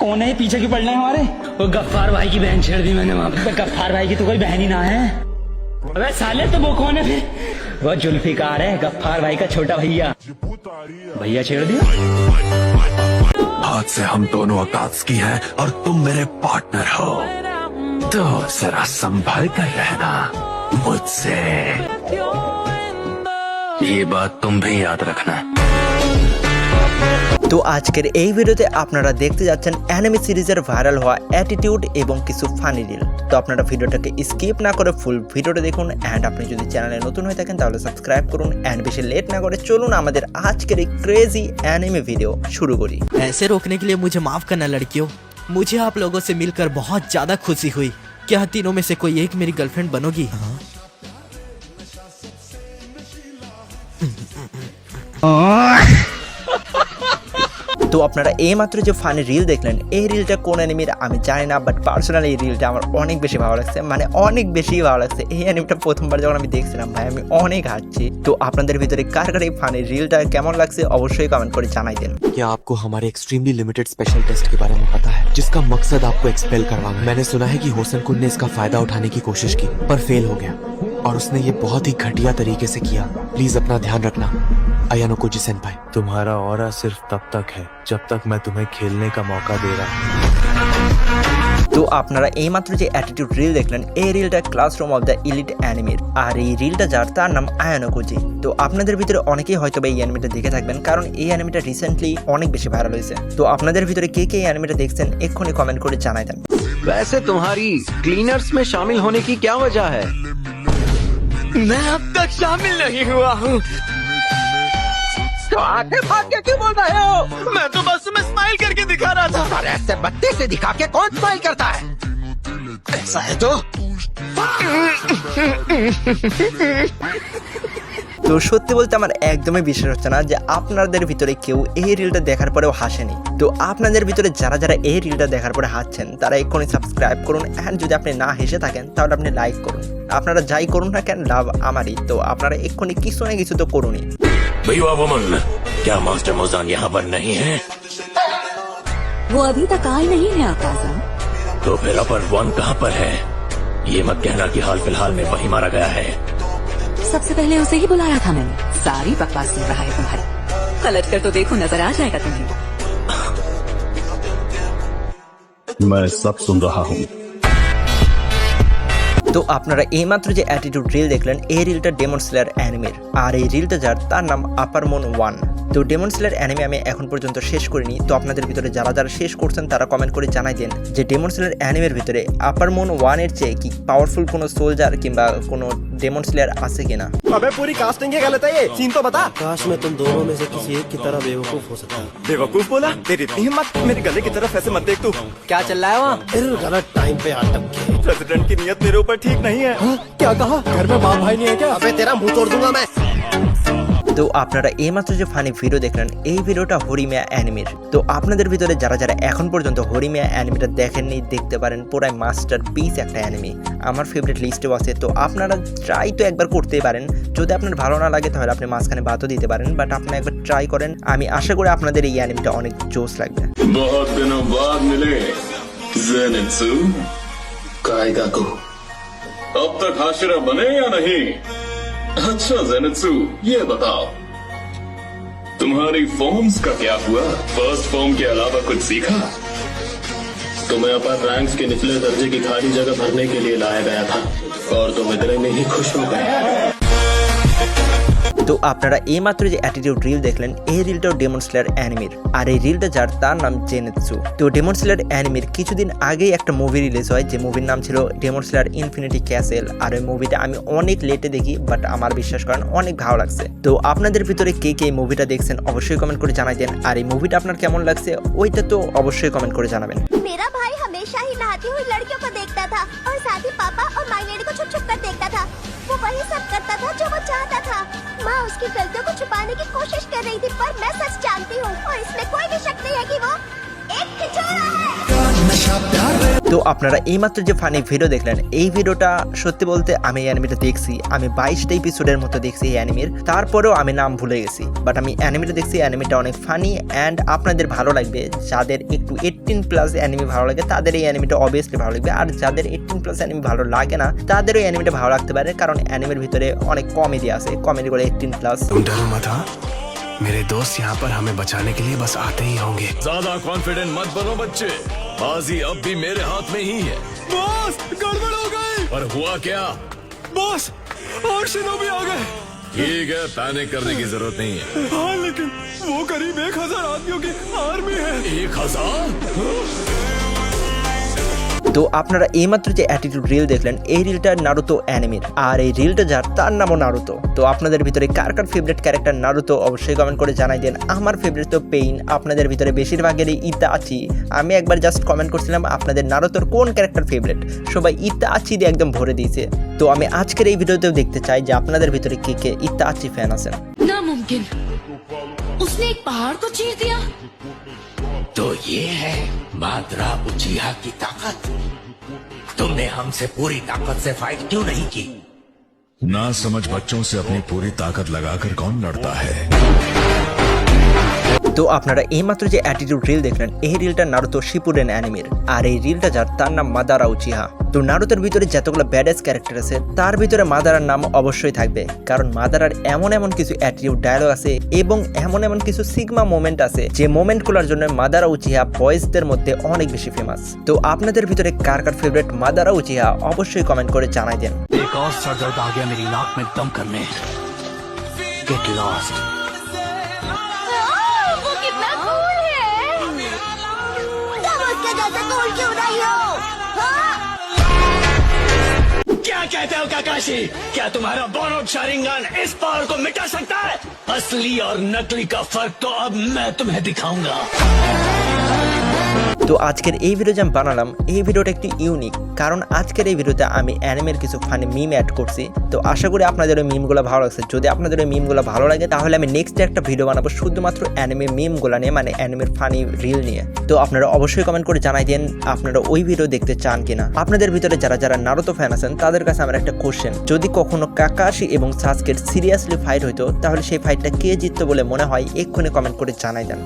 कौन है पीछे क्यों पड़ना है हमारे? वो गफ्फार भाई की बहन छेड़ दी मैंने वहाँ पे। गफ्फार भाई की तो कोई बहन ही ना है। अबे साले तो वो कौन है फिर? वो जुल्फिकार है, गफ्फार भाई का छोटा भैया। भैया छेड़ दिया। आज से हम दोनों अकाज की हैं और तुम मेरे पार्टनर हो, तो जरा संभल कर रहना मुझसे। ये बात तुम भी याद रखना। তো আজকের এই ভিডিওতে আপনারা দেখতে যাচ্ছেন অ্যানিমে সিরিজের ভাইরাল হওয়া অ্যাটিটিউড এবং কিছু ফানি রিল। তো আপনারা ভিডিওটাকে স্কিপ না করে ফুল ভিডিওটা দেখুন এন্ড আপনি যদি চ্যানেলে নতুন হয়ে থাকেন তাহলে সাবস্ক্রাইব করুন এন্ড বেশি লেট না করে চলুন আমাদের আজকের এই ক্রেজি অ্যানিমে ভিডিও শুরু করি। ऐसे रोकने के लिए मुझे माफ करना लड़कियों, मुझे आप लोगों से मिलकर बहुत ज्यादा खुशी हुई। क्या तीनों में से कोई एक मेरी गर्लफ्रेंड बनोगी? তো আপনারা এইমাত্র যে ফানি রিল দেখলেন, এই রিলটা কোন অ্যানিমের আমি জানি না, বাট পার্সোনালি এই রিলটা আমার অনেক বেশি ভালো লাগছে, মানে অনেক বেশি ভালো লাগছে। এই অ্যানিমেটা প্রথমবার যখন আমি দেখছিলাম ভাই আমি অনেক হাসছি। তো আপনাদের ভিতরে কার কার এই ফানি রিলটা কেমন লাগছে অবশ্যই কমেন্ট করে জানাই দেন। क्या आपको हमारे एक्सट्रीमली लिमिटेड स्पेशल टेस्ट के बारे में पता है, जिसका मकसद आपको एक्सपेल करवाना? मैंने सुना है कि होसन कुन ने इसका फायदा उठाने की कोशिश की पर फेल हो गया, और उसने ये बहुत ही घटिया तरीके से किया। प्लीज अपना ध्यान रखना आयानोकोजी सेनपाई। तुम्हारा ऑरा सिर्फ तब तक है जब तक मैं तुम्हें खेलने का मौका दे रहा हूँ। তো আপনারা এইমাত্র যে অ্যাটিটিউড রিল দেখলেন, এই রিলটা ক্লাসরুম অফ দ্য ইলিট অ্যানিমের, আর এই রিলটা যার তার নাম আয়ানোকোজি। তো আপনাদের ভিতরে অনেকেই হয়তো এই অ্যানিমেটা দেখে থাকবেন, কারণ এই অ্যানিমেটা রিসেন্টলি অনেক বেশি ভাইরাল হয়েছে। তো আপনাদের ভিতরে কে কে এই অ্যানিমেটা দেখছেন এক্ষুনি কমেন্ট করে জানাই দেন। वैसे तुम्हारी क्लीनर्स में शामिल होने की क्या वजह है? मैं अब तक शामिल नहीं हुआ हूँ। तो आगे भाग के क्यों बोल रहे हो? मैं तो बस में स्माइल करके दिखा रहा था। और ऐसे बत्ती से दिखा के कौन स्माइल करता है? ऐसा है तो তো সত্যি বলতে আমার একদমই বিশ্বাস হচ্ছে না যে আপনাদের ভিতরে কেউ এই রিলটা দেখার পরেও হাসেনি। তো আপনাদের ভিতরে যারা যারা এই রিলটা দেখার পরে হাসছেন তারা এক্ষুনি সাবস্ক্রাইব করুন এন্ড যদি আপনি না হেসে থাকেন তাহলে আপনি লাইক করুন। আপনারা যাই করুন না কেন লাভ আমারই। তো আপনারা এক্ষুনি কিছু না কিছু তো করুনই। भैया वमन, क्या मास्टर मोजान यहाँ पर नहीं है? वो अभी तक आए नहीं है आकाजा। तो फिर अपर वन कहाँ पर है? ये मत कहना कि हाल फिलहाल में वही मारा गया है। सबसे पहले उसे ही बुलाया था मैंने। सारी बकवास सुन रहा है तुम्हारी। पलट कर तो देखो, नजर आ जाएगा तुम्हें। मैं सब सुन रहा हूँ। তো আপনারা এইমাত্র যে অ্যাটিটিউড রিল দেখলেন, এই রিলটা ডেমন স্লেয়ার অ্যানিমের, আর এই রিলটা যার তার নাম আপারমন 1। তো ডেমন স্লেয়ার অ্যানিমে আমি এখন পর্যন্ত শেষ করিনি। তো আপনাদের ভিতরে যারা যারা শেষ করছেন তারা কমেন্ট করে জানাই দেন যে ডেমন স্লেয়ার অ্যানিমের ভিতরে আপারমন 1 এর চেয়ে কি পাওয়ারফুল কোনো সোলজার কিংবা কোনো ডেমন স্লেয়ার আছে কিনা। अबे पूरी कास्टिंग ही गलत है, ये सीन तो बता। काश मैं तुम दोनों में से किसी एक की तरह बेवकूफ हो सकता। बेवकूफ बोला? तेरी इतनी हिम्मत? मेरी गले की तरफ ऐसे मत देख तू। क्या चल रहा है वहाँ? गलत टाइम पे अटक गए। प्रेसिडेंट की नियत मेरे ऊपर ठीक नहीं है। क्या कहा? घर में बाप भाई नहीं है क्या? अबे तेरा मुंह तोड़ दूंगा मैं। তো আপনারা এইমাত্র যে ফানি ভিডিও দেখলেন, এই ভিডিওটা হরিমিয়া অ্যানিমের। তো আপনাদের ভিতরে যারা যারা এখন পর্যন্ত হরিমিয়া অ্যানিমেটা দেখেননি দেখতে পারেন, পুরাই মাস্টার পিস একটা অ্যানিমে, আমার ফেভারিট লিস্টেও আছে। তো আপনারা ট্রাই তো একবার করতেই পারেন, যদি আপনার ভালো না লাগে তাহলে আপনি মাঝখানে বাতও দিতে পারেন, বাট আপনি একবার ট্রাই করেন, আমি আশা করি আপনাদের এই অ্যানিমেটা অনেক জোস লাগবে। बहुत दिनों बाद मिले ज़ेनित्सु कायगाको। अब तक हाशिरा बने या नहीं? अच्छा ज़ेनित्सु, ये बताओ तुम्हारी फॉर्म्स का क्या हुआ? फर्स्ट फॉर्म के अलावा कुछ सीखा? तुम्हें अपर रैंक्स के निचले दर्जे की खाली जगह भरने के लिए लाया गया था और तुम इतने में ही खुश हो गए। তো আপনারা এইমাত্র যে অ্যাটিটিউড রিল দেখলেন, এই রিলটাও ডেমন স্লেয়ার অ্যানিমের, আর এই রিলটা যার তার নাম জেনেৎসু। তো ডেমন স্লেয়ার অ্যানিমের কিছুদিন আগেই একটা মুভি রিলিজ হয়, যে মুভির নাম ছিল ডেমন স্লেয়ার ইনফিনিটি ক্যাসেল। আর ওই মুভিটা আমি অনেক লেটে দেখি, বাট আমার বিশ্বাস করেন অনেক ভালো লাগছে। তো আপনাদের ভিতরে কে কে এই মুভিটা দেখছেন অবশ্যই কমেন্ট করে জানাই দেন, আর এই মুভিটা আপনার কেমন লাগছে ওইটা তো অবশ্যই কমেন্ট করে জানাবেন। मेरा भाई हमेशा ही नहाती हुई लड़कियों को देखता था और साथ ही पापा और माई लेडी को छुप छुप कर देखता था। वो वही सब करता था जो वो चाहता था। माँ उसकी गलतियों को छुपाने की कोशिश कर रही थी, पर मैं सच जानती हूँ और इसमें कोई भी शक नहीं है कि वो एक हिचोड़ा है। তো আপনারা এইমাত্র যে ফানি ভিডিও দেখলেন, এই ভিডিওটা সত্যি বলতে আমি এই অ্যানিমেটা দেখছি, আমি 22টা এপিসোডের মতো দেখছি এই অ্যানিমের, তারপরেও আমি নাম ভুলে গেছি। বাট আমি অ্যানিমেটা দেখছি, অ্যানিমেটা অনেক ফানি অ্যান্ড আপনাদের ভালো লাগবে। যাদের একটু 18+ অ্যানিমে ভালো লাগে তাদের এই অ্যানিমেটা অবভিয়াসলি ভালো লাগবে, আর যাদের 18+ অ্যানিমে ভালো লাগে না তাদেরও এই অ্যানিমেটা ভালো লাগতে পারে, কারণ অ্যানিমের ভিতরে অনেক কমেডি আছে, কমেডিগুলো 18+। तुम डरो मत, हाँ? मेरे दोस्त यहाँ पर हमें बचाने के लिए बस आते ही होंगे। ज्यादा कॉन्फिडेंट मत बनो बच्चे, बाजी अब भी मेरे हाथ में ही है। बॉस, गड़बड़ हो गई। पर हुआ क्या? बॉस, और शिनोबी आ गए। ठीक है, पैनिक करने की जरूरत नहीं है। हाँ, लेकिन वो करीब 1000 आदमियों की आर्मी है। 1000? তো আপনারা এইমাত্র যে অ্যাটিটিউড রিল দেখলেন, এই রিলটা নারুতো অ্যানিমের, আর এই রিলটা যার তার নামও নারুতো। তো আপনাদের ভিতরে কার কার ফেভারিট ক্যারেক্টার নারুতো অবশ্যই কমেন্ট করে জানাই দেন। আমার ফেভারিট তো পেইন, আপনাদের ভিতরে বেশিরভাগেরই ইতাচি। আমি একবার জাস্ট কমেন্ট করছিলাম আপনাদের নারুতোর কোন ক্যারেক্টার ফেভারিট, সবাই ইতাচি দিয়ে একদম ভরে দিয়েছে। তো আমি আজকের এই ভিডিওতেও দেখতে চাই যে আপনাদের ভিতরে কে কে ইতাচি ফ্যান আছেন। नामुमकिन, उसने एक पहाड़ को चीर दिया। तो ये है माद्रा उचिहा की ताकत। तुमने हमसे पूरी ताकत से फाइट क्यों नहीं की? ना समझ बच्चों से अपनी पूरी ताकत लगाकर कौन लड़ता है? তো আপনারা এইমাত্র যে অ্যাটিটিউড রিল দেখলেন, এই রিলটা নারুতো শিপুডেন অ্যানিমের, আর এই রিলটা যার তার নাম মাদারা উচিহা। তো নারুতোর ভিতরে যতগুলো ব্যাডাস ক্যারেক্টার আছে তার ভিতরে মাদারার নাম অবশ্যই থাকবে, কারণ মাদারার এমন এমন কিছু অ্যাটিটিউড ডায়লগ আছে এবং এমন এমন কিছু সিগমা মোমেন্ট আছে যে মোমেন্টগুলোর জন্য মাদারা উচিহা বয়েজদের মধ্যে অনেক বেশি ফেমাস। তো আপনাদের ভিতরে কার কার ফেভারিট মাদারা উচিহা অবশ্যই কমেন্ট করে জানাই দেন। एक और सर दर्द आ गया मेरी नाक में दम करने। Get lost. वो कितना कूल है। तुम उसके जैसे कूल क्यों नहीं हो? हाँ? क्या कहते हो काकाशी? क्या तुम्हारा बोरोड शारिंगन इस पावर को मिटा सकता है? असली और नकली का फर्क तो अब मैं तुम्हें दिखाऊंगा। তো আজকের এই ভিডিও যে আমি বানালাম, এই ভিডিওটা একটু ইউনিক, কারণ আজকের এই ভিডিওতে আমি অ্যানিমের কিছু ফানি মিম অ্যাড করছি। তো আশা করি আপনাদের ওই মিমগুলো ভালো লাগছে। যদি আপনাদের ওই মিমগুলো ভালো লাগে তাহলে আমি নেক্সট একটা ভিডিও বানাবো শুধুমাত্র অ্যানিমে মিমগুলো নিয়ে, মানে অ্যানিমের ফানি রিল নিয়ে। তো আপনারা অবশ্যই কমেন্ট করে জানাই দেন আপনারা ওই ভিডিও দেখতে চান কিনা। আপনাদের ভিতরে যারা যারা নারুতো ফ্যান আছেন তাদের কাছে আমার একটা কোশ্চেন, যদি কখনো কাকাশি এবং সাসকের সিরিয়াসলি ফাইট হইতো তাহলে সেই ফাইটটা কে জিততো বলে মনে হয় এক্ষুনি কমেন্ট করে জানাই দেন।